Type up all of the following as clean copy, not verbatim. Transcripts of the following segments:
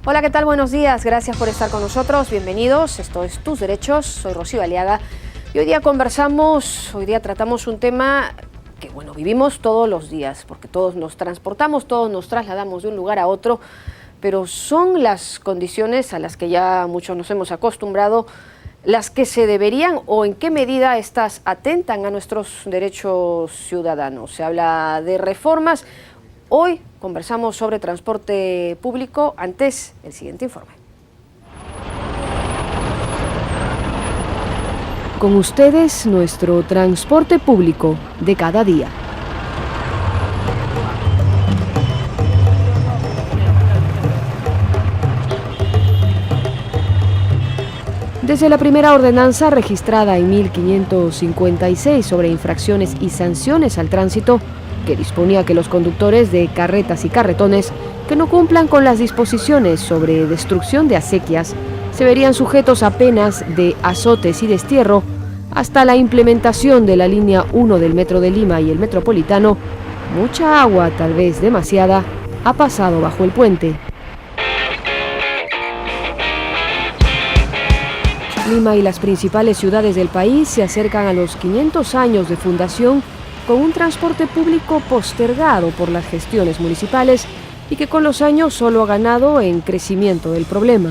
Hola, ¿qué tal? Buenos días. Gracias por estar con nosotros. Bienvenidos. Esto es Tus Derechos. Soy Rocío Aliaga. Y hoy día tratamos un tema que, vivimos todos los días, porque todos nos transportamos, todos nos trasladamos de un lugar a otro, pero son las condiciones a las que ya muchos nos hemos acostumbrado, las que se deberían o en qué medida estas atentan a nuestros derechos ciudadanos. Se habla de reformas. Hoy conversamos sobre transporte público. Antes, el siguiente informe. Con ustedes, nuestro transporte público de cada día. Desde la primera ordenanza registrada en 1556 sobre infracciones y sanciones al tránsito, que disponía que los conductores de carretas y carretones que no cumplan con las disposiciones sobre destrucción de acequias se verían sujetos a penas de azotes y destierro, hasta la implementación de la línea 1 del Metro de Lima y el Metropolitano, mucha agua, tal vez demasiada, ha pasado bajo el puente. Lima y las principales ciudades del país se acercan a los 500 años de fundación con un transporte público postergado por las gestiones municipales y que con los años solo ha ganado en crecimiento del problema.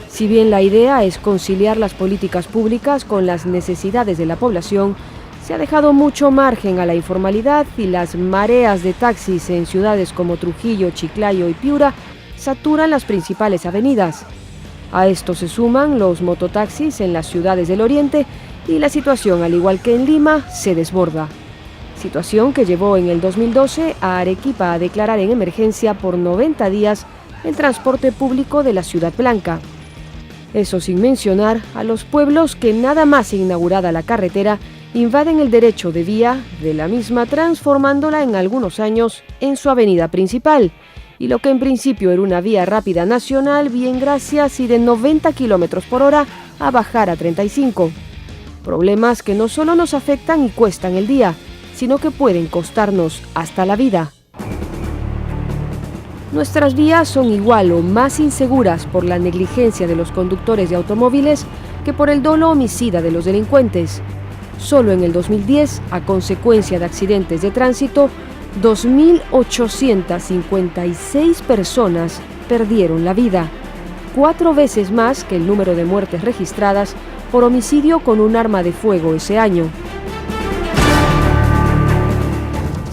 Si bien la idea es conciliar las políticas públicas con las necesidades de la población, se ha dejado mucho margen a la informalidad y las mareas de taxis en ciudades como Trujillo, Chiclayo y Piura saturan las principales avenidas. A esto se suman los mototaxis en las ciudades del oriente y la situación, al igual que en Lima, se desborda. Situación que llevó en el 2012 a Arequipa a declarar en emergencia por 90 días el transporte público de la Ciudad Blanca. Eso sin mencionar a los pueblos que nada más inaugurada la carretera invaden el derecho de vía de la misma, transformándola en algunos años en su avenida principal, y lo que en principio era una vía rápida nacional, bien gracias y de 90 kilómetros por hora a bajar a 35. Problemas que no solo nos afectan y cuestan el día, sino que pueden costarnos hasta la vida. Nuestras vías son igual o más inseguras por la negligencia de los conductores de automóviles que por el dolo homicida de los delincuentes. Solo en el 2010, a consecuencia de accidentes de tránsito, 2.856 personas perdieron la vida, 4 veces más que el número de muertes registradas por homicidio con un arma de fuego ese año.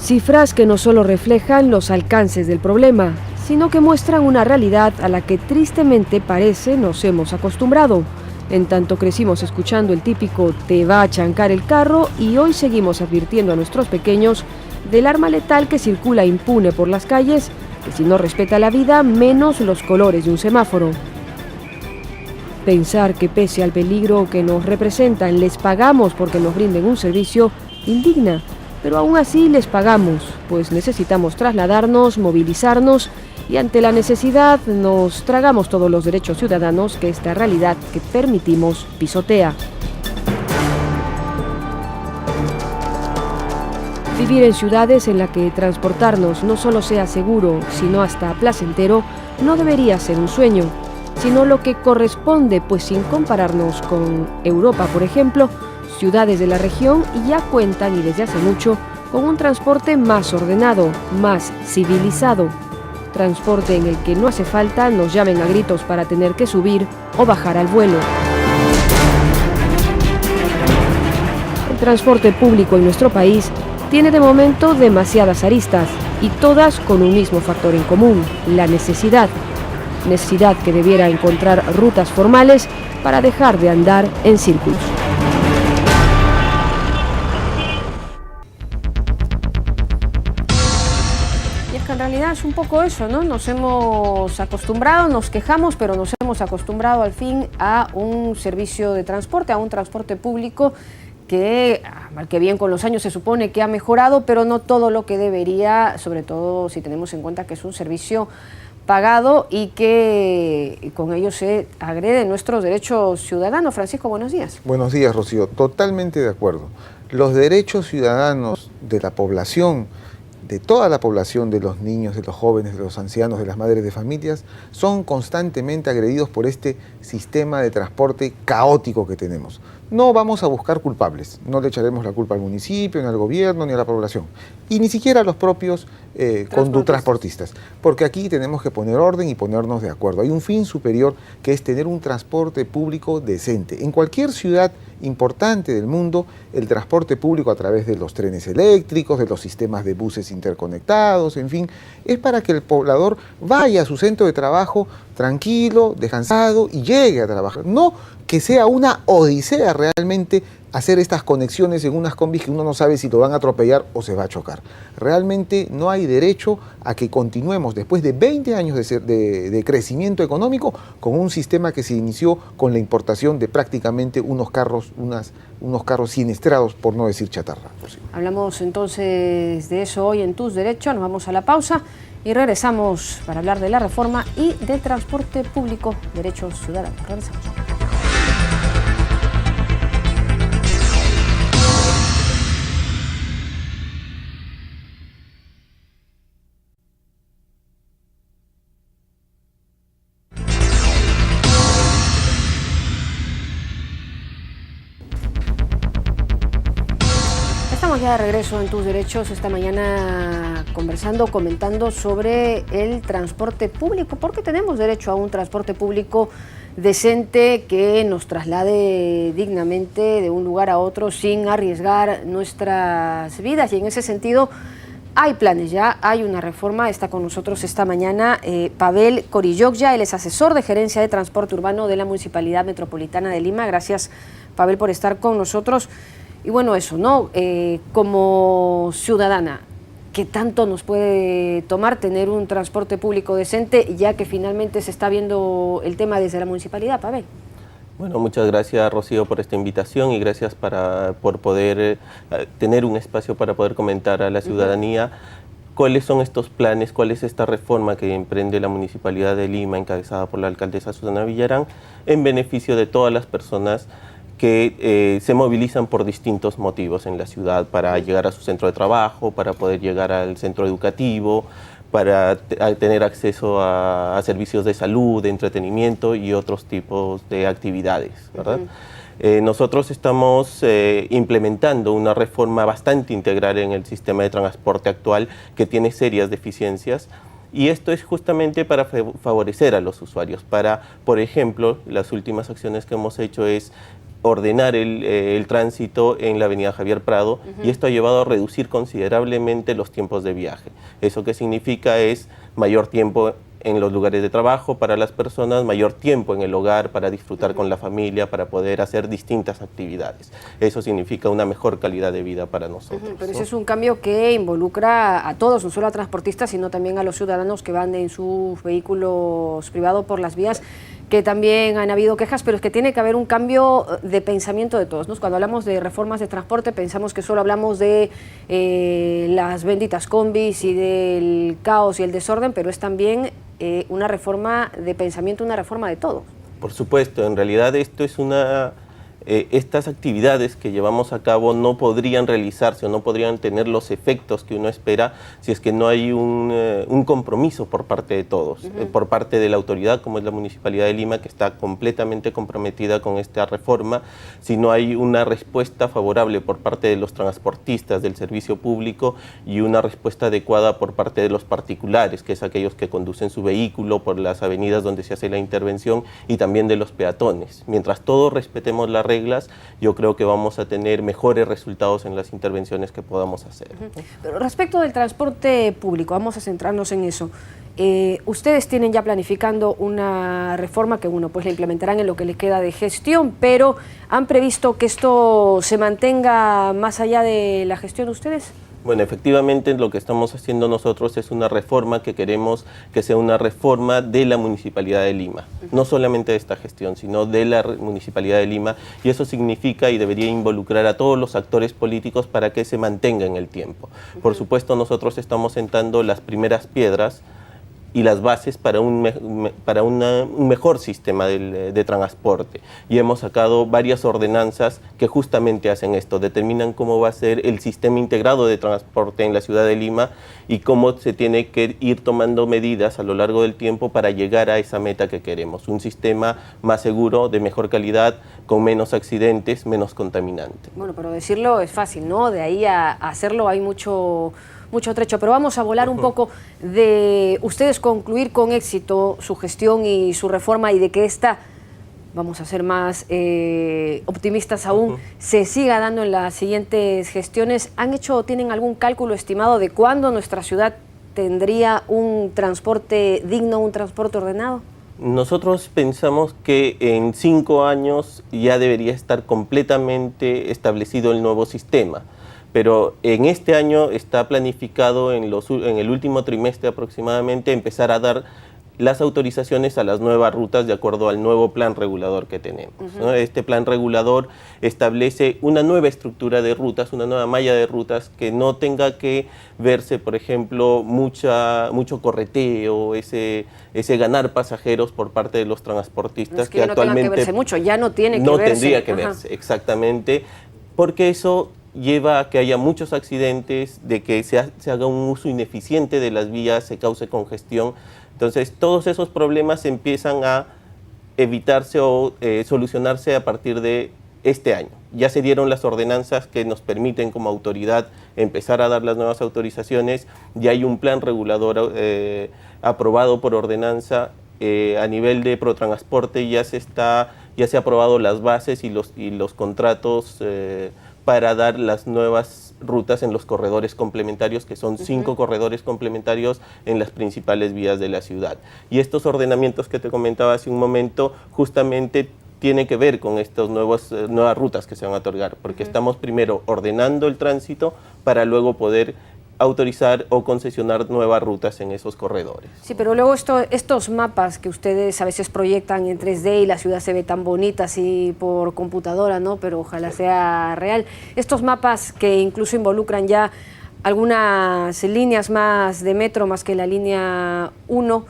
Cifras que no solo reflejan los alcances del problema, sino que muestran una realidad a la que tristemente parece nos hemos acostumbrado. En tanto crecimos escuchando el típico "te va a chancar el carro" y hoy seguimos advirtiendo a nuestros pequeños del arma letal que circula impune por las calles, que si no respeta la vida, menos los colores de un semáforo. Pensar que pese al peligro que nos representan les pagamos porque nos brinden un servicio indigna, pero aún así les pagamos, pues necesitamos trasladarnos, movilizarnos y ante la necesidad nos tragamos todos los derechos ciudadanos que esta realidad que permitimos pisotea. Vivir en ciudades en las que transportarnos no solo sea seguro, sino hasta placentero, no debería ser un sueño, sino lo que corresponde, pues sin compararnos con Europa, por ejemplo, ciudades de la región ya cuentan y desde hace mucho con un transporte más ordenado, más civilizado. Transporte en el que no hace falta nos llamen a gritos para tener que subir o bajar al vuelo. El transporte público en nuestro país tiene de momento demasiadas aristas y todas con un mismo factor en común, la necesidad. Necesidad que debiera encontrar rutas formales para dejar de andar en círculos. En realidad es un poco eso, ¿no? Nos hemos acostumbrado, nos quejamos, pero nos hemos acostumbrado al fin a un servicio de transporte, a un transporte público que, mal que bien con los años se supone que ha mejorado, pero no todo lo que debería, sobre todo si tenemos en cuenta que es un servicio pagado y que con ello se agreden nuestros derechos ciudadanos. Francisco, buenos días. Buenos días, Rocío. Totalmente de acuerdo. Los derechos ciudadanos de la población de toda la población, de los niños, de los jóvenes, de los ancianos, de las madres de familias, son constantemente agredidos por este sistema de transporte caótico que tenemos. No vamos a buscar culpables, no le echaremos la culpa al municipio, ni al gobierno, ni a la población, y ni siquiera a los propios transportistas, porque aquí tenemos que poner orden y ponernos de acuerdo. Hay un fin superior que es tener un transporte público decente. En cualquier ciudad importante del mundo, el transporte público a través de los trenes eléctricos, de los sistemas de buses interconectados, en fin, es para que el poblador vaya a su centro de trabajo tranquilo, descansado y llegue a trabajar. No que sea una odisea realmente hacer estas conexiones en unas combis que uno no sabe si lo van a atropellar o se va a chocar. Realmente no hay derecho a que continuemos después de 20 años de crecimiento económico con un sistema que se inició con la importación de prácticamente unos carros siniestrados, por no decir chatarra. Hablamos entonces de eso hoy en Tus Derechos, nos vamos a la pausa y regresamos para hablar de la reforma y del transporte público, derechos ciudadanos. Regresamos. Estamos ya de regreso en Tus Derechos, esta mañana comentando sobre el transporte público, porque tenemos derecho a un transporte público decente que nos traslade dignamente de un lugar a otro sin arriesgar nuestras vidas. Y en ese sentido hay planes ya, hay una reforma. Está con nosotros esta mañana Pavel Corilloglia, él es asesor de gerencia de transporte urbano de la Municipalidad Metropolitana de Lima. Gracias, Pavel, por estar con nosotros. Y bueno, eso, ¿no? Como ciudadana, ¿qué tanto nos puede tomar tener un transporte público decente, ya que finalmente se está viendo el tema desde la municipalidad, Pavel? Bueno, muchas gracias, Rocío, por esta invitación y gracias por poder tener un espacio para poder comentar a la ciudadanía cuáles son estos planes, cuál es esta reforma que emprende la Municipalidad de Lima, encabezada por la alcaldesa Susana Villarán, en beneficio de todas las personas que se movilizan por distintos motivos en la ciudad para llegar a su centro de trabajo, para poder llegar al centro educativo, para tener acceso a servicios de salud, de entretenimiento y otros tipos de actividades, ¿verdad? Nosotros estamos implementando una reforma bastante integral en el sistema de transporte actual que tiene serias deficiencias. Y esto es justamente para favorecer a los usuarios, para, por ejemplo, las últimas acciones que hemos hecho es ordenar el tránsito en la avenida Javier Prado, y esto ha llevado a reducir considerablemente los tiempos de viaje. ¿Eso qué significa? Es mayor tiempo en los lugares de trabajo para las personas, mayor tiempo en el hogar para disfrutar con la familia, para poder hacer distintas actividades. Eso significa una mejor calidad de vida para nosotros. Pero ese es un cambio que involucra a todos, no solo a transportistas, sino también a los ciudadanos que van en sus vehículos privados por las vías, que también han habido quejas, pero es que tiene que haber un cambio de pensamiento de todos, ¿no? Cuando hablamos de reformas de transporte pensamos que solo hablamos de las benditas combis y del caos y el desorden, pero es también una reforma de pensamiento, una reforma de todo. Por supuesto, en realidad esto es estas actividades que llevamos a cabo no podrían realizarse o no podrían tener los efectos que uno espera si es que no hay un compromiso por parte de todos, por parte de la autoridad como es la Municipalidad de Lima, que está completamente comprometida con esta reforma. Si no hay una respuesta favorable por parte de los transportistas del servicio público y una respuesta adecuada por parte de los particulares, que es aquellos que conducen su vehículo por las avenidas donde se hace la intervención, y también de los peatones. Mientras todos respetemos las reglas, yo creo que vamos a tener mejores resultados en las intervenciones que podamos hacer. Pero respecto del transporte público, vamos a centrarnos en eso. Ustedes tienen ya planificando una reforma que, bueno, pues la implementarán en lo que les queda de gestión, pero ¿han previsto que esto se mantenga más allá de la gestión de ustedes? Bueno, efectivamente lo que estamos haciendo nosotros es una reforma que queremos que sea una reforma de la Municipalidad de Lima, no solamente de esta gestión, sino de la Municipalidad de Lima, y eso significa y debería involucrar a todos los actores políticos para que se mantenga en el tiempo. Por supuesto, nosotros estamos sentando las primeras piedras y las bases para un mejor sistema de transporte. Y hemos sacado varias ordenanzas que justamente hacen esto, determinan cómo va a ser el sistema integrado de transporte en la ciudad de Lima y cómo se tiene que ir tomando medidas a lo largo del tiempo para llegar a esa meta que queremos, un sistema más seguro, de mejor calidad, con menos accidentes, menos contaminante. Bueno, pero decirlo es fácil, ¿no? De ahí a hacerlo hay mucho trecho, pero vamos a volar un poco de ustedes concluir con éxito su gestión y su reforma y de que esta, vamos a ser más optimistas aún, se siga dando en las siguientes gestiones. ¿Han hecho o tienen algún cálculo estimado de cuándo nuestra ciudad tendría un transporte digno, un transporte ordenado? Nosotros pensamos que en 5 años ya debería estar completamente establecido el nuevo sistema. Pero en este año está planificado en el último trimestre aproximadamente empezar a dar las autorizaciones a las nuevas rutas de acuerdo al nuevo plan regulador que tenemos, ¿no? Este plan regulador establece una nueva estructura de rutas, una nueva malla de rutas que no tenga que verse, por ejemplo, mucho correteo, ese ganar pasajeros por parte de los transportistas. No es que ya actualmente no tenga que verse mucho, ya no tiene que verse. No tendría que verse, exactamente, porque eso lleva a que haya muchos accidentes, de que se haga un uso ineficiente de las vías, se cause congestión. Entonces, todos esos problemas empiezan a evitarse o solucionarse a partir de este año. Ya se dieron las ordenanzas que nos permiten como autoridad empezar a dar las nuevas autorizaciones. Ya hay un plan regulador aprobado por ordenanza. A nivel de Protransporte ya se ha aprobado las bases y los contratos para dar las nuevas rutas en los corredores complementarios, que son 5 corredores complementarios en las principales vías de la ciudad. Y estos ordenamientos que te comentaba hace un momento justamente tiene que ver con estas nuevas rutas que se van a otorgar, porque estamos primero ordenando el tránsito para luego poder autorizar o concesionar nuevas rutas en esos corredores. Sí, pero luego estos mapas que ustedes a veces proyectan en 3D y la ciudad se ve tan bonita así por computadora, ¿no? Pero ojalá sea real. Estos mapas que incluso involucran ya algunas líneas más de metro, más que la línea 1,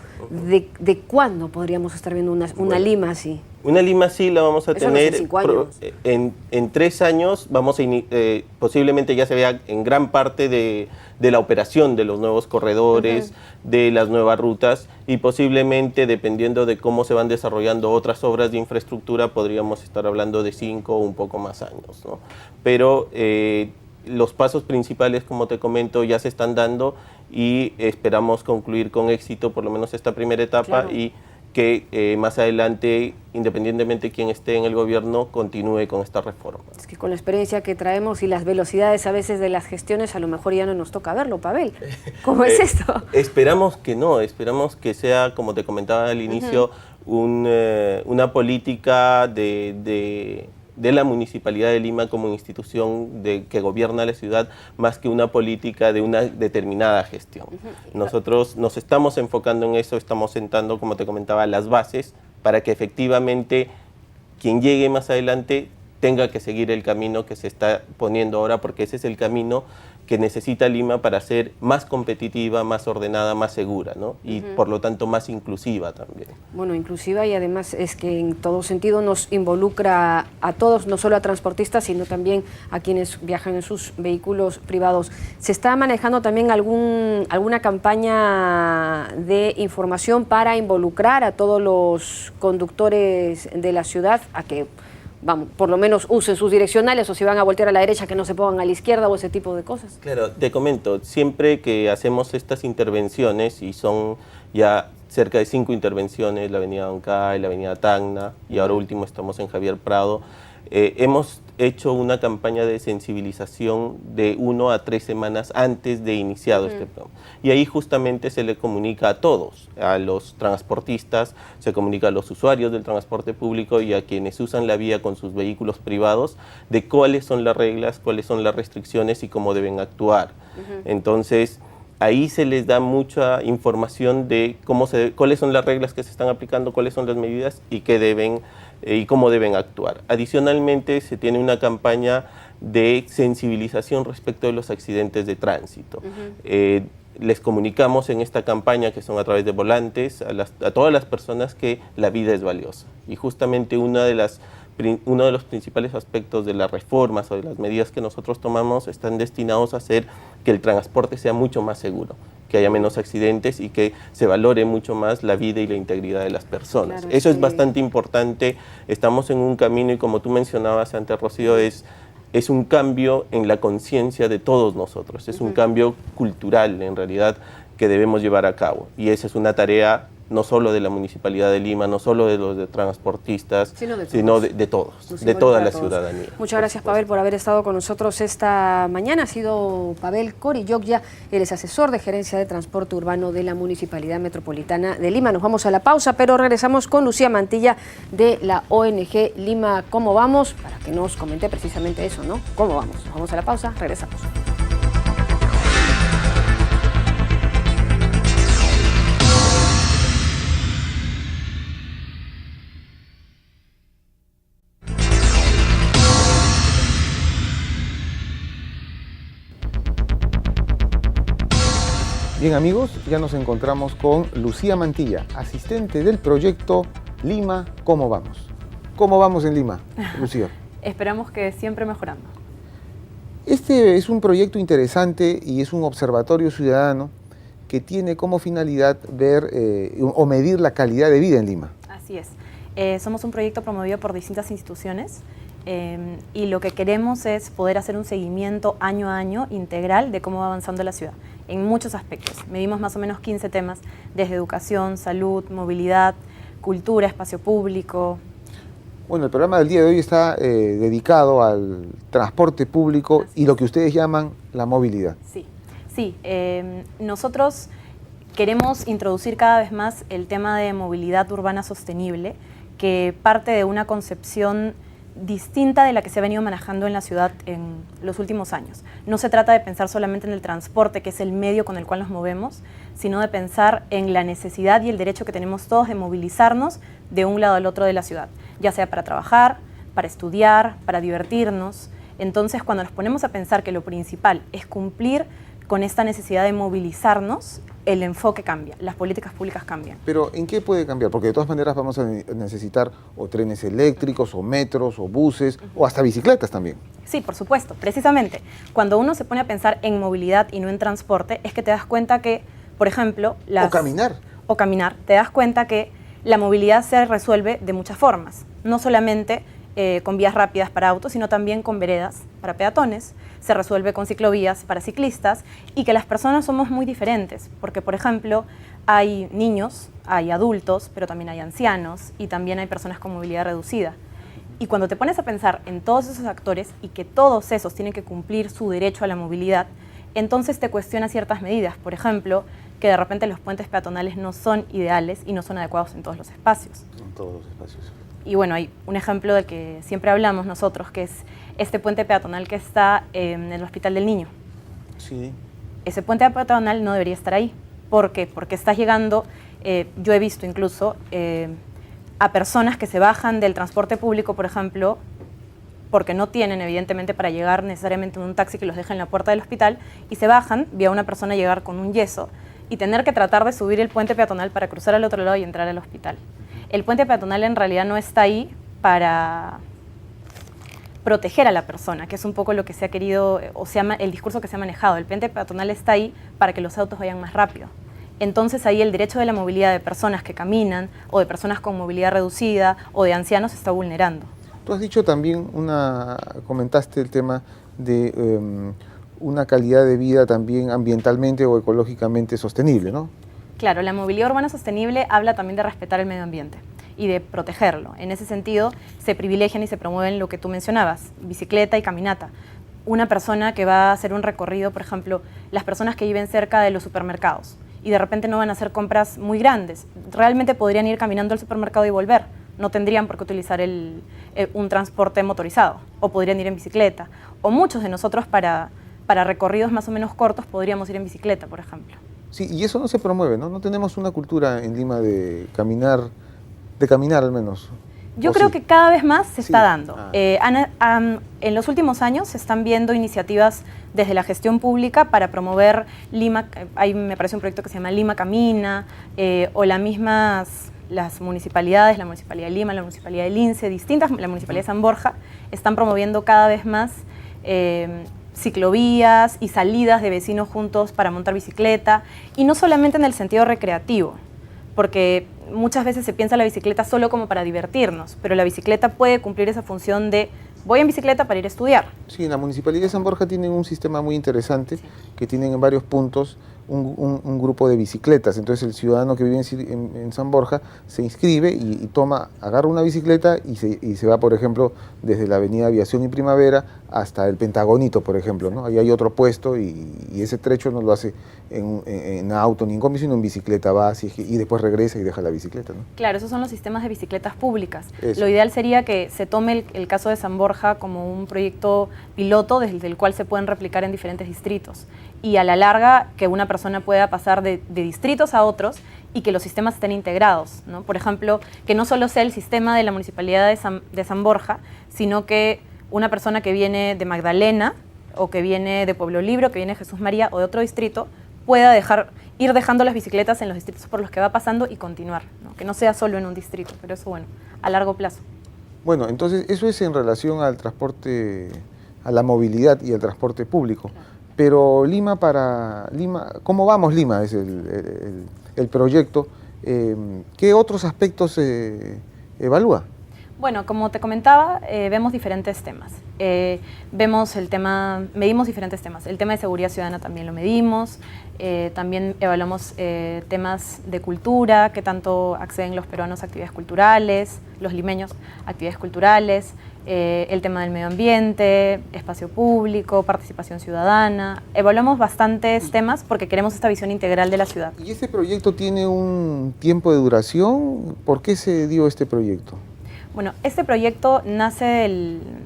¿de cuándo podríamos estar viendo una Lima así? Una Lima así la vamos a Eso tener no es en 5 años. en 3 años. Vamos a posiblemente ya se vea en gran parte de la operación de los nuevos corredores, de las nuevas rutas, y posiblemente, dependiendo de cómo se van desarrollando otras obras de infraestructura, podríamos estar hablando de 5 o un poco más años, ¿no? Pero los pasos principales, como te comento, ya se están dando y esperamos concluir con éxito por lo menos esta primera etapa. Claro. Y que más adelante, independientemente de quién esté en el gobierno, continúe con esta reforma. Es que con la experiencia que traemos y las velocidades a veces de las gestiones, a lo mejor ya no nos toca verlo, Pavel. ¿Cómo es esto? Esperamos que no, esperamos que sea, como te comentaba al inicio, una política de la Municipalidad de Lima como institución que gobierna la ciudad, más que una política de una determinada gestión. Nosotros nos estamos enfocando en eso, estamos sentando, como te comentaba, las bases para que efectivamente quien llegue más adelante tenga que seguir el camino que se está poniendo ahora, porque ese es el camino que necesita Lima para ser más competitiva, más ordenada, más segura, ¿no? Y por lo tanto más inclusiva también. Bueno, inclusiva, y además es que en todo sentido nos involucra a todos, no solo a transportistas, sino también a quienes viajan en sus vehículos privados. ¿Se está manejando también alguna campaña de información para involucrar a todos los conductores de la ciudad a que, vamos, por lo menos usen sus direccionales, o si van a voltear a la derecha que no se pongan a la izquierda o ese tipo de cosas? Claro, te comento, siempre que hacemos estas intervenciones, y son ya cerca de 5 intervenciones, la avenida Huancay, la avenida Tacna, y ahora último estamos en Javier Prado, hemos hecho una campaña de sensibilización de 1 a 3 semanas antes de iniciado este programa. Y ahí justamente se le comunica a todos, a los transportistas, se comunica a los usuarios del transporte público y a quienes usan la vía con sus vehículos privados, de cuáles son las reglas, cuáles son las restricciones y cómo deben actuar. Entonces, ahí se les da mucha información de cuáles son las reglas que se están aplicando, cuáles son las medidas y y cómo deben actuar. Adicionalmente, se tiene una campaña de sensibilización respecto de los accidentes de tránsito. Les comunicamos en esta campaña, que son a través de volantes, a todas las personas que la vida es valiosa. Y justamente uno de los principales aspectos de las reformas o de las medidas que nosotros tomamos están destinados a hacer que el transporte sea mucho más seguro, que haya menos accidentes y que se valore mucho más la vida y la integridad de las personas. Claro, eso sí. es bastante importante. Estamos en un camino y, como tú mencionabas antes, Rocío, es un cambio en la conciencia de todos nosotros, es un cambio cultural en realidad que debemos llevar a cabo, y esa es una tarea no solo de la Municipalidad de Lima, no solo de los transportistas, sino de todos, de toda la ciudadanía. Muchas gracias, Pavel, por haber estado con nosotros esta mañana. Ha sido Pavel Corilloglia, él es asesor de Gerencia de Transporte Urbano de la Municipalidad Metropolitana de Lima. Nos vamos a la pausa, pero regresamos con Lucía Mantilla de la ONG Lima ¿Cómo Vamos? Para que nos comente precisamente eso, ¿no? ¿Cómo vamos? Nos vamos a la pausa, regresamos. Bien, amigos, ya nos encontramos con Lucía Mantilla, asistente del proyecto Lima ¿Cómo Vamos? ¿Cómo vamos en Lima, Lucía? Esperamos que siempre mejorando. Este es un proyecto interesante y es un observatorio ciudadano que tiene como finalidad ver o medir la calidad de vida en Lima. Así es. Somos un proyecto promovido por distintas instituciones y lo que queremos es poder hacer un seguimiento año a año integral de cómo va avanzando la ciudad, en muchos aspectos. Medimos más o menos 15 temas, desde educación, salud, movilidad, cultura, espacio público. Bueno, el programa del día de hoy está dedicado al transporte público y lo que ustedes llaman la movilidad. Sí. Nosotros queremos introducir cada vez más el tema de movilidad urbana sostenible, que parte de una concepción distinta de la que se ha venido manejando en la ciudad en los últimos años. No se trata de pensar solamente en el transporte, que es el medio con el cual nos movemos, sino de pensar en la necesidad y el derecho que tenemos todos de movilizarnos de un lado al otro de la ciudad, ya sea para trabajar, para estudiar, para divertirnos. Entonces, cuando nos ponemos a pensar que lo principal es cumplir con esta necesidad de movilizarnos, el enfoque cambia, las políticas públicas cambian. Pero ¿en qué puede cambiar? Porque de todas maneras vamos a necesitar o trenes eléctricos, o metros, o buses, o hasta bicicletas también. Sí, por supuesto. Precisamente, cuando uno se pone a pensar en movilidad y no en transporte, es que te das cuenta que, por ejemplo... O caminar. O caminar. Te das cuenta que la movilidad se resuelve de muchas formas. No solamente con vías rápidas para autos, sino también con veredas para peatones. Se resuelve con ciclovías para ciclistas, y que las personas somos muy diferentes, porque, por ejemplo, hay niños, hay adultos, pero también hay ancianos y también hay personas con movilidad reducida. Y cuando te pones a pensar en todos esos actores y que todos esos tienen que cumplir su derecho a la movilidad, entonces te cuestiona ciertas medidas. Por ejemplo, que de repente los puentes peatonales no son ideales y no son adecuados en todos los espacios. En todos los espacios. Y bueno, hay un ejemplo del que siempre hablamos nosotros, que es este puente peatonal que está en el Hospital del Niño. Sí. Ese puente peatonal no debería estar ahí. ¿Por qué? Porque está llegando, yo he visto incluso a personas que se bajan del transporte público, por ejemplo, porque no tienen evidentemente para llegar necesariamente en un taxi que los deje en la puerta del hospital, y se bajan, vi a una persona llegar con un yeso y tener que tratar de subir el puente peatonal para cruzar al otro lado y entrar al hospital. El puente peatonal en realidad no está ahí para proteger a la persona, que es un poco lo que se ha querido, o sea, el discurso que se ha manejado. El puente peatonal está ahí para que los autos vayan más rápido. Entonces ahí el derecho de la movilidad de personas que caminan, o de personas con movilidad reducida, o de ancianos, se está vulnerando. Tú has dicho también, comentaste el tema de una calidad de vida también ambientalmente o ecológicamente sostenible, ¿no? Claro, la movilidad urbana sostenible habla también de respetar el medio ambiente y de protegerlo. En ese sentido, se privilegian y se promueven lo que tú mencionabas, bicicleta y caminata. Una persona que va a hacer un recorrido, por ejemplo, las personas que viven cerca de los supermercados y de repente no van a hacer compras muy grandes, realmente podrían ir caminando al supermercado y volver. No tendrían por qué utilizar un transporte motorizado, o podrían ir en bicicleta. O muchos de nosotros, para para recorridos más o menos cortos podríamos ir en bicicleta, por ejemplo. Sí, y eso no se promueve, ¿no? No tenemos una cultura en Lima de caminar al menos. Yo creo que cada vez más se está dando. En los últimos años se están viendo iniciativas desde la gestión pública para promover Lima. Ahí me parece un proyecto que se llama Lima Camina, o las municipalidades, la Municipalidad de Lima, la Municipalidad de Lince, la Municipalidad de San Borja, están promoviendo cada vez más ciclovías y salidas de vecinos juntos para montar bicicleta, y no solamente en el sentido recreativo, porque muchas veces se piensa la bicicleta solo como para divertirnos, pero la bicicleta puede cumplir esa función de voy en bicicleta para ir a estudiar. Sí, en la Municipalidad de San Borja tienen un sistema muy interesante, que tienen en varios puntos un grupo de bicicletas. Entonces el ciudadano que vive en San Borja se inscribe y agarra una bicicleta y se va, por ejemplo, desde la avenida Aviación y Primavera hasta el Pentagonito, por ejemplo, ¿no? Ahí hay otro puesto y ese trecho no lo hace en auto ni en combi, sino en bicicleta, va y después regresa y deja la bicicleta, ¿no? Claro, esos son los sistemas de bicicletas públicas. Eso. Lo ideal sería que se tome el caso de San Borja como un proyecto piloto desde el cual se pueden replicar en diferentes distritos, y a la larga que una persona pueda pasar de distritos a otros y que los sistemas estén integrados, ¿no? Por ejemplo, que no solo sea el sistema de la Municipalidad de San Borja, sino que una persona que viene de Magdalena o que viene de Pueblo Libre o que viene de Jesús María o de otro distrito pueda ir dejando las bicicletas en los distritos por los que va pasando y continuar, ¿no? Que no sea solo en un distrito, pero eso, bueno, a largo plazo. Bueno, entonces eso es en relación al transporte, a la movilidad y al transporte público. Claro. Pero Lima, ¿cómo vamos Lima? Es el proyecto. ¿Qué otros aspectos evalúa? Bueno, como te comentaba, vemos diferentes temas. Medimos diferentes temas. El tema de seguridad ciudadana también lo medimos. También evaluamos temas de cultura, qué tanto acceden los peruanos a actividades culturales, los limeños a actividades culturales, el tema del medio ambiente, espacio público, participación ciudadana. Evaluamos bastantes temas porque queremos esta visión integral de la ciudad. ¿Y este proyecto tiene un tiempo de duración? ¿Por qué se dio este proyecto? Bueno, este proyecto nace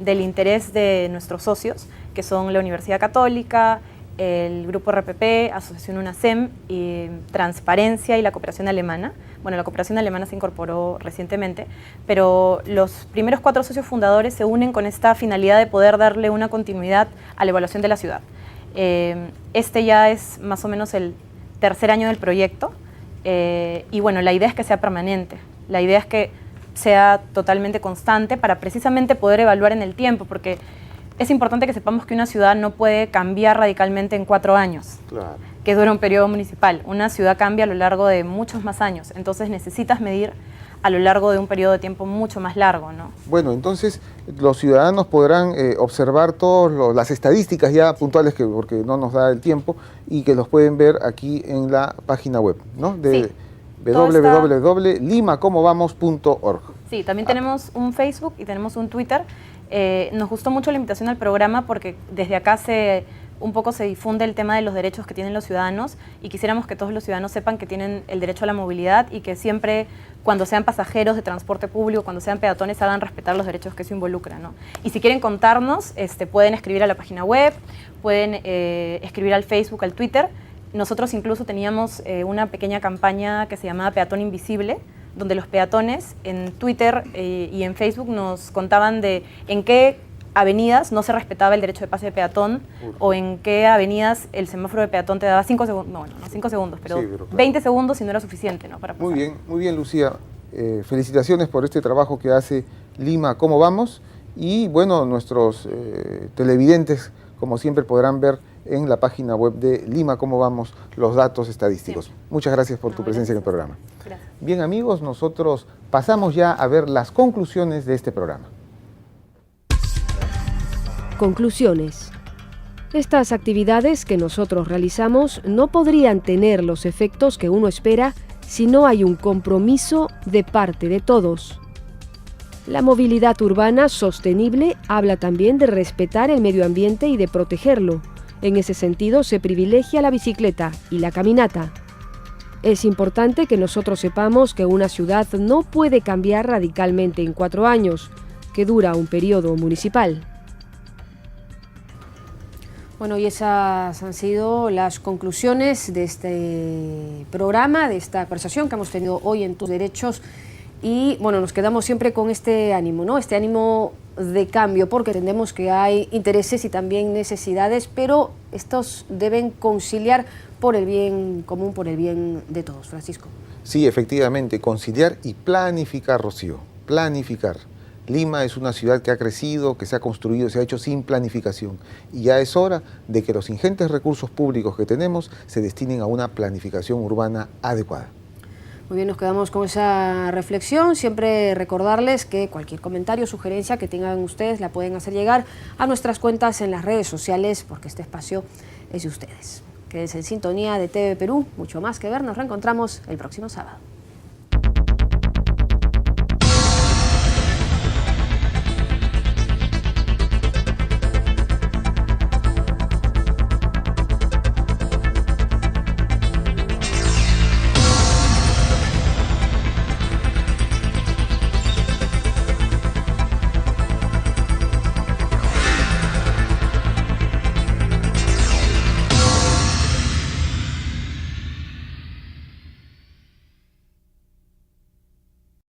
del interés de nuestros socios, que son la Universidad Católica, el Grupo RPP, Asociación UNASEM, y Transparencia y la Cooperación Alemana. Bueno, la Cooperación Alemana se incorporó recientemente, pero los primeros 4 socios fundadores se unen con esta finalidad de poder darle una continuidad a la evaluación de la ciudad. Este ya es más o menos el tercer año del proyecto, y bueno, la idea es que sea permanente, la idea es que sea totalmente constante para precisamente poder evaluar en el tiempo, porque es importante que sepamos que una ciudad no puede cambiar radicalmente en 4 años, claro, que dura un periodo municipal. Una ciudad cambia a lo largo de muchos más años, entonces necesitas medir a lo largo de un periodo de tiempo mucho más largo, ¿no? Bueno, entonces los ciudadanos podrán observar todas las estadísticas ya puntuales, porque no nos da el tiempo, y que los pueden ver aquí en la página web, ¿no? De www.limacomovamos.org. Sí, también tenemos un Facebook y tenemos un Twitter. Nos gustó mucho la invitación al programa porque desde acá un poco se difunde el tema de los derechos que tienen los ciudadanos, y quisiéramos que todos los ciudadanos sepan que tienen el derecho a la movilidad y que siempre, cuando sean pasajeros de transporte público, cuando sean peatones, hagan respetar los derechos que eso involucra, ¿no? Y si quieren contarnos, pueden escribir a la página web, pueden escribir al Facebook, al Twitter. Nosotros incluso teníamos una pequeña campaña que se llamaba Peatón Invisible, donde los peatones en Twitter y en Facebook nos contaban de en qué avenidas no se respetaba el derecho de paso de peatón, o en qué avenidas el semáforo de peatón te daba 5 segundos, no 5 segundos, pero, sí, pero claro, 20 segundos si no era suficiente, ¿no? Para pasar. Muy bien, Lucía. Felicitaciones por este trabajo que hace Lima ¿Cómo vamos? Y bueno, nuestros televidentes, como siempre, podrán ver en la página web de Lima ¿Cómo vamos? Los datos estadísticos. Sí. Muchas gracias por tu presencia en el programa. Gracias. Bien, amigos, nosotros pasamos ya a ver las conclusiones de este programa. Conclusiones. Estas actividades que nosotros realizamos no podrían tener los efectos que uno espera si no hay un compromiso de parte de todos. La movilidad urbana sostenible habla también de respetar el medio ambiente y de protegerlo. En ese sentido, se privilegia la bicicleta y la caminata. Es importante que nosotros sepamos que una ciudad no puede cambiar radicalmente en 4 años, que dura un periodo municipal. Bueno, y esas han sido las conclusiones de este programa, de esta conversación que hemos tenido hoy en Tus Derechos. Y bueno, nos quedamos siempre con este ánimo, ¿no? Este ánimo de cambio, porque entendemos que hay intereses y también necesidades, pero estos deben conciliar por el bien común, por el bien de todos. Francisco. Sí, efectivamente, conciliar y planificar, Rocío, planificar. Lima es una ciudad que ha crecido, que se ha construido, se ha hecho sin planificación. Y ya es hora de que los ingentes recursos públicos que tenemos se destinen a una planificación urbana adecuada. Muy bien, nos quedamos con esa reflexión. Siempre recordarles que cualquier comentario o sugerencia que tengan ustedes la pueden hacer llegar a nuestras cuentas en las redes sociales, porque este espacio es de ustedes. Quédense en sintonía de TV Perú, mucho más que ver. Nos reencontramos el próximo sábado.